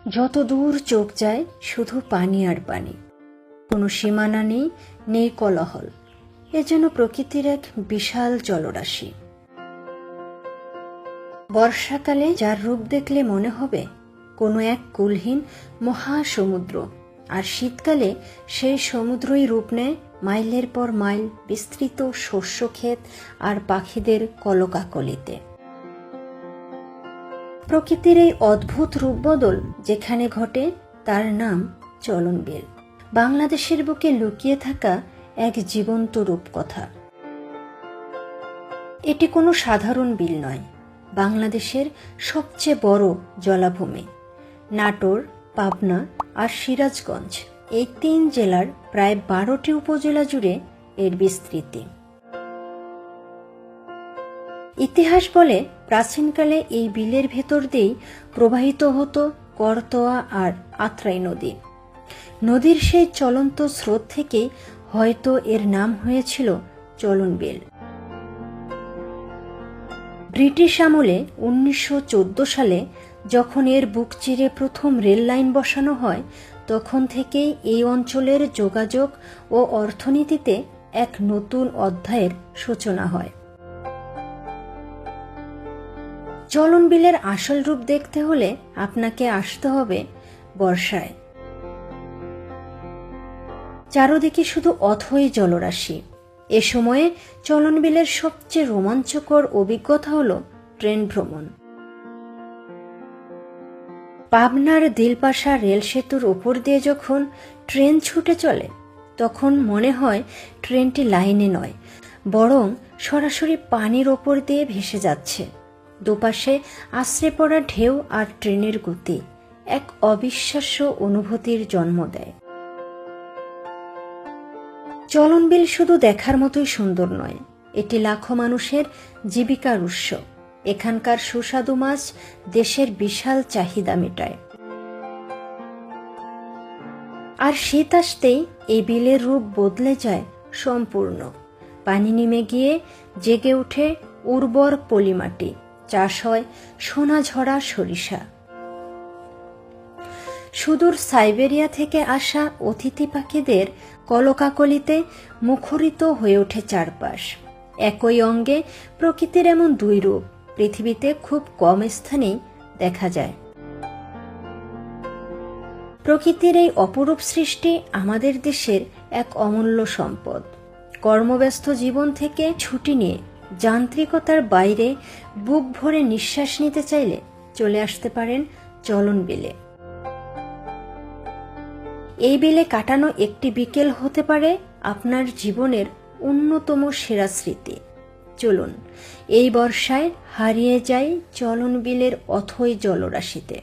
যত দূর চোখ যায় শুধু পানি আর পানি, কোনো সীমানা নেই, নেই কোলাহল। এ যেন প্রকৃতির এক বিশাল জলরাশি। বর্ষাকালে যার রূপ দেখলে মনে হবে কোনো এক কুলহীন মহাসমুদ্র, আর শীতকালে সেই সমুদ্রই রূপ নেয় মাইলের পর মাইল বিস্তৃত শস্যক্ষেত আর পাখিদের কলকাকলিতে। প্রকৃতির এই অদ্ভুত রূপবদল যেখানে ঘটে তার নাম চলনবিল, বাংলাদেশের বুকে লুকিয়ে থাকা এক জীবন্ত রূপকথা। এটি কোনো সাধারণ বিল নয়, বাংলাদেশের সবচেয়ে বড় জলাভূমি। নাটোর, পাবনা আর সিরাজগঞ্জ এই 3 জেলার প্রায় 12টি উপজেলা জুড়ে এর বিস্তৃতি। ইতিহাস বলে প্রাচীনকালে এই বিলের ভেতর দিয়েই প্রবাহিত হতো করতোয়া আর আত্রাই নদী। নদীর সেই চলন্ত স্রোত থেকেই হয়তো এর নাম হয়েছিল চলনবিল। ব্রিটিশ আমলে 1914 সালে যখন এর বুক চিরে প্রথম রেল লাইন বসানো হয়, তখন থেকেই এই অঞ্চলের যোগাযোগ ও অর্থনীতিতে এক নতুন অধ্যায়ের সূচনা হয়। চলনবিলের আসল রূপ দেখতে হলে আপনাকে আসতে হবে বর্ষায়। চারদিকে শুধু অথই জলরাশি। এ সময়ে চলনবিলের সবচেয়ে রোমাঞ্চকর অভিজ্ঞতা হল ট্রেন ভ্রমণ। পাবনার দিলপাশা রেল সেতুর ওপর দিয়ে যখন ট্রেন ছুটে চলে, তখন মনে হয় ট্রেনটি লাইনে নয়, বরং সরাসরি পানির ওপর দিয়ে ভেসে যাচ্ছে। দুপাশে আছড়ে পড়া ঢেউ আর ট্রেনের গতি এক অবিশ্বাস্য অনুভূতির জন্ম দেয়। চলনবিল শুধু দেখার মতোই সুন্দর নয়, এটি লাখো মানুষের জীবিকার উৎস। এখানকার সুস্বাদু মাছ দেশের বিশাল চাহিদা মেটায়। আর শীত আসতেই এই বিলের রূপ বদলে যায় সম্পূর্ণ। পানি নেমে গিয়ে জেগে ওঠে উর্বর পলিমাটি, চাষ হয় সোনা ঝরা সরিষা। সুদূর সাইবেরিয়া থেকে আসা অতিথি পাখিদের কলকাকলিতে মুখরিত হয়ে ওঠে চারপাশ। একই অঙ্গে প্রকৃতির এমন 2 রূপ পৃথিবীতে খুব কম স্থানেই দেখা যায়। প্রকৃতির এই অপরূপ সৃষ্টি আমাদের দেশের এক অমূল্য সম্পদ। কর্মব্যস্ত জীবন থেকে ছুটি নিয়ে যান্ত্রিকতার বাইরে বুক ভরে নিঃশ্বাস নিতে চাইলে চলে আসতে পারেন চলনবিলে। এই বিলে কাটানো একটি বিকেল হতে পারে আপনার জীবনের অন্যতম সেরা স্মৃতি। চলুন এই বর্ষায় হারিয়ে যাই চলনবিলের অথই জলরাশিতে।